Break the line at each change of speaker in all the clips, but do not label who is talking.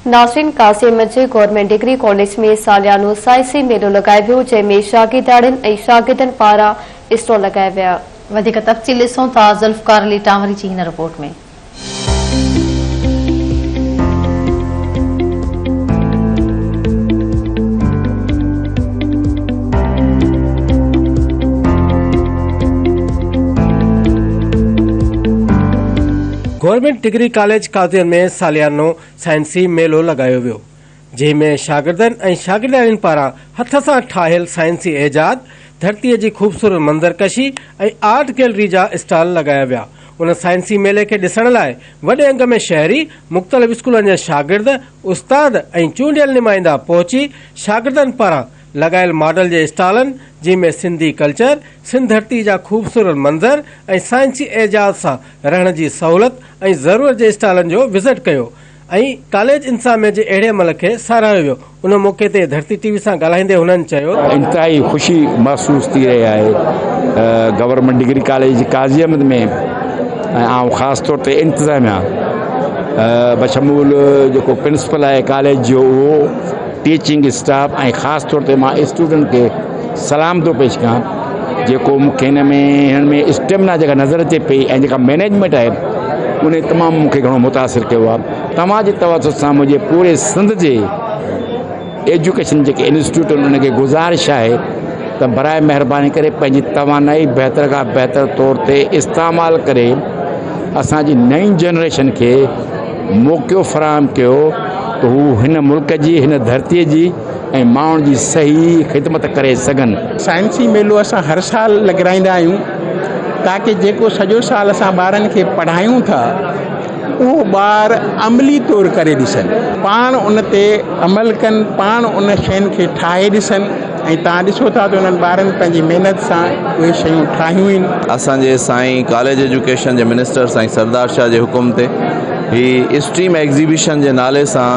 नाज़रीन, काज़ीअहमद जे government degree college में सालियानो साइंसी मेलो लगायो वियो, जंहिंमें शागिर्दारनि ऐं शागिर्दनि पारां स्टॉल लगाया विया।
वधीक तफ़सील ॾिसूं था ज़ुल्फ़कार अली टांवरी जी हिन रिपोर्ट में।
गवर्नमेंट डिग्री कॉलेज काज़ियन में सालियानो साइंसी मेलो लगायो वियो, जंहिंमें शागिर्दनि ऐं शागिर्दारनि पारां हथ सां ठाहियल साइंसी एजाद, धरतीअ जी ख़ूबसूरत मंज़रकशी ऐं आर्ट गैलरी जा स्टॉल लगाया विया। उन साइंसी मेले खे ॾिसण लाइ वॾे अंग में शहरी, मुख़्तलिफ़ स्कूलनि जा शागिर्द, उस्ताद ऐं चूंडियल नुमाइंदा पहुची शागिर्दनि पारां लगायल मॉडल जे स्टॉलनि, जंहिंमें सिंधी कल्चर, सिंध धरती जा ख़ूबसूरत मंज़र ऐं साइंसी एजाद सां रहण जी सहूलत ऐं ज़रूरत जे स्टॉलनि जो विज़िट कयो ऐं कॉलेज इंतिज़ामिया जे अहिड़े अमल खे साराहियो वियो। उन मौक़े ते धरती टीवी सां ॻाल्हाईंदे हुननि चयो,
इंतहाई ख़ुशी महसूस थी रही आहे गवर्नमेंट डिग्री कॉलेज काज़ीअहमद में ऐं ख़ासि तौर ते इंतिज़ामिया बशमूल जेको प्रिंसिपल आहे कॉलेज जो, उहो टीचिंग स्टाफ ऐं ख़ासि तौर ते मां स्टूडेंट खे सलाम थो पेश कयां, जेको मूंखे हिन में स्टेमिना जेका नज़र अचे पई ऐं जेका मैनेजमेंट आहे उन तमामु मूंखे घणो मुतासिर कयो आहे। तव्हांजे तवसुत सां मुंहिंजे पूरे सिंध जे एजुकेशन जेके इंस्टीट्यूट आहिनि उनखे गुज़ारिश आहे त बराए महिरबानी करे पंहिंजी तवानाई बहितर खां बहितर तौर ते इस्तेमालु करे असांजी नई जनरेशन खे मौक़ो फ़राहम कयो त हू हिन मुल्क जी, हिन धरतीअ जी ऐं माण्हुनि जी सही ख़िदमत करे सघनि।
साइंसी मेलो असां हर साल लॻाईंदा आहियूं ताकी जेको सॼो साल असां ॿारनि खे पढ़ायूं था उहो ॿार अमली तौर करे ॾिसनि, पाण उन ते अमल कनि, पाण उन शयुनि खे ठाहे ॾिसनि। ऐं तव्हां ॾिसो था त उन्हनि ॿारनि पंहिंजी महिनत सां उहे शयूं ठाहियूं आहिनि।
असांजे साईं कॉलेज एजुकेशन जे मिनिस्टर साईं सरदार शाह जे हुकुम ते ही स्ट्रीम एग्ज़िबिशन जे नाले सां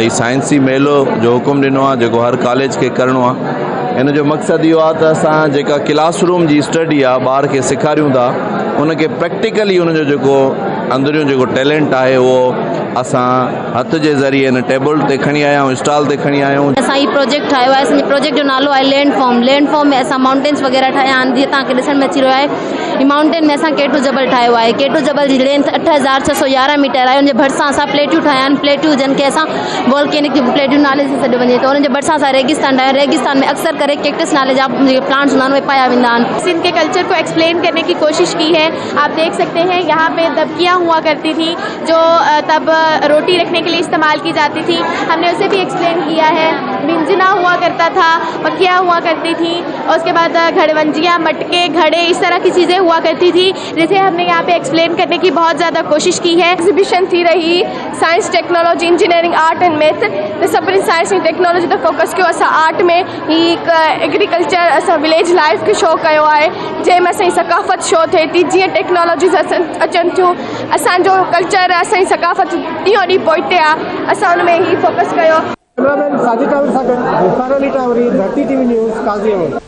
ही साइंसी मेलो जो हुकुम ॾिनो आहे, जेको हर कॉलेज खे करिणो आहे। इन जो मक़सदु इहो आहे त असां जेका क्लासरूम जी स्टडी आहे ॿार खे सेखारियूं था, उनखे प्रैक्टिकली उनजो जेको अंदरियों जेको टैलेंट आहे उहो असां हथ जे ज़रिए इन टेबल ते खणी आया आहियूं, स्टॉल ते खणी आया आहियूं।
असां हीउ प्रोजेक्ट ठाहियो आहे, असांजे प्रोजेक्ट जो नालो आहे लैंड फॉर्म में असां माउंटेन्स वग़ैरह ठाहिया आहिनि। जीअं तव्हांखे ॾिसण में अची रहियो आहे, ही माउंटेन में असां केटू जबल ठाहियो आहे। केटू जबल जी लेंथ 8611 मीटर आहे। उनजे भरिसां असां प्लेटियूं ठाहिया आहिनि, प्लेटियूं जन खे असां वॉल्केनिक प्लेटियूं नाले सां सॾियो वञे थो। उनजे भरिसां असां रेगिस्तान ठाहियो। रेगिस्तान में अक्सर करे कैक्टस नाले जा प्लांट्स हूंदा आहिनि, उहे पाया वेंदा आहिनि।
सिंध के कल्चर को एक्सप्लेन करने की कोशिश की है। आप देख सकते हैं यहाँ पे दबकियाँ हुआ करती थी जो तब रोटी रखने के लिए इस्तेमाल की जाती थी, हमने उसे भी एक्सप्लेन किया है। मिंजना हुआ करता था, पखियाँ हुआ करती थी, और उसके बाद घड़वंजियाँ, मटके, घड़े, इस तरह की चीज़ें हुआ करती थी, जिसे हमने यहाँ पे एक्सप्लेन करने की बहुत ज़्यादा कोशिश की है।
एग्जीबिशन थी रही science, technology, engineering, art and math, त सभिनी साइंस ऐं टेक्नोलॉजी ते फोकस कयो। असां आर्ट में ही एग्रीकल्चर, असां विलेज लाइफ खे शो कयो आहे, जंहिंमें असांजी सकाफ़त शो थिए थी। जीअं टेक्नोलॉजीज़ अचनि थियूं, असांजो कल्चर, असांजी सकाफ़त ॾींहों ॾींहुं पोइते आहे, असां हुन में ई फोकस कयो।
कैमरामैन साजिद टावर सां गॾु ज़ुल्फ़कार अली टांवरी, धरती टीवी न्यूज़, काज़ीअहमद।